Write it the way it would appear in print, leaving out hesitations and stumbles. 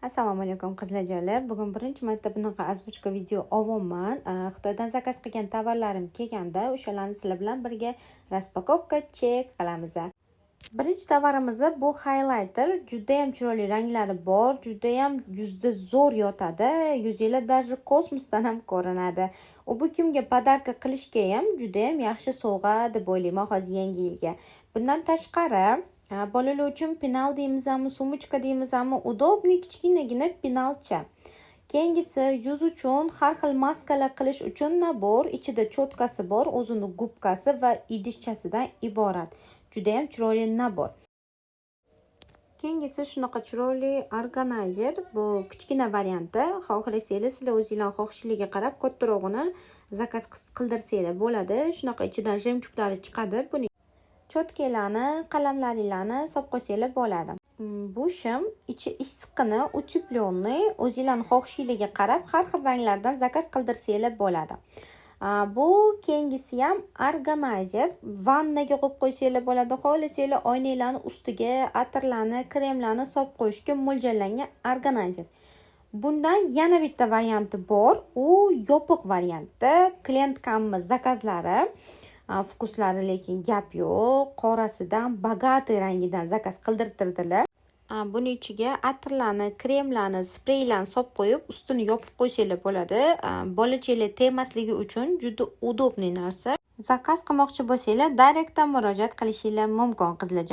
Assalomu alaykum qizlarjonlar. Bugun birinchi marta bunaqa ozvuchka video olyapman. Xitoydan zakaz qilgan tovarlarim kelganda, o'shalarni sizlar bilan birga raspakovka chek qilamiz. Birinchi tovarimiz bu highlighter. Juda ham chiroyli ranglari bor, juda ham yuzda zo'r yotadi. Yuzinglar даже kosmosdan ham ko'rinadi. Bu kimga podarka qilishga ham juda ham yaxshi sovg'a deb o'ylayman hozir yangi yilga. Bundan tashqari bolalar uchun penal deymizmi, sumочка deymizmi, удобный kichkinagina penalcha. Keyingisi yuz uchun har xil maskalar qilish uchun nabor, ichida cho'tkasi bor, o'zini gubkasi va idishchasidan iborat. Juda ham chiroyli nabor. Keyingisi shunaqa chiroyli organizer. Bu kichkina varianti. Xohlasanglar sizlar o'zingizlar xohishingizga qarab kattarog'ini zakaz qildirsanglar bo'ladi. Shunaqa ichidan jemchuklari chiqadi. Buni cho'tkalarni, qalamlaringlarni solib qo'ysanglar bo'ladi. Bu shim ichi issiqqina, утепленный, o'zingizlarning xohishingizga qarab har xil ranglardan zakaz qildirsanglar bo'ladi. Bu keyingisi ham organizer, vannaga qo'yib qo'ysanglar bo'ladi. Xohlasanglar oynanglarning ustiga atirlarni, kremlarni solib qo'yishga mo'ljallangan organizer. Bundan yana bitta varianti bor. U yopiq varianti. Klientkammiz zakazlari Fokuslari lekin gap yo'q. Qorasidan, bogatый rangidan zakaz qildirtirdilar. Buni ichiga atirlarni, kremlarni, spreylarni solib qo'yib, ustini yopib qo'ysanglar bo'ladi. Bolachanglar tegmasligi uchun juda удобный narsa. Zakaz qilmoqchi bo'lsanglar, direktdan murojaat qilishingiz mumkin qizlar.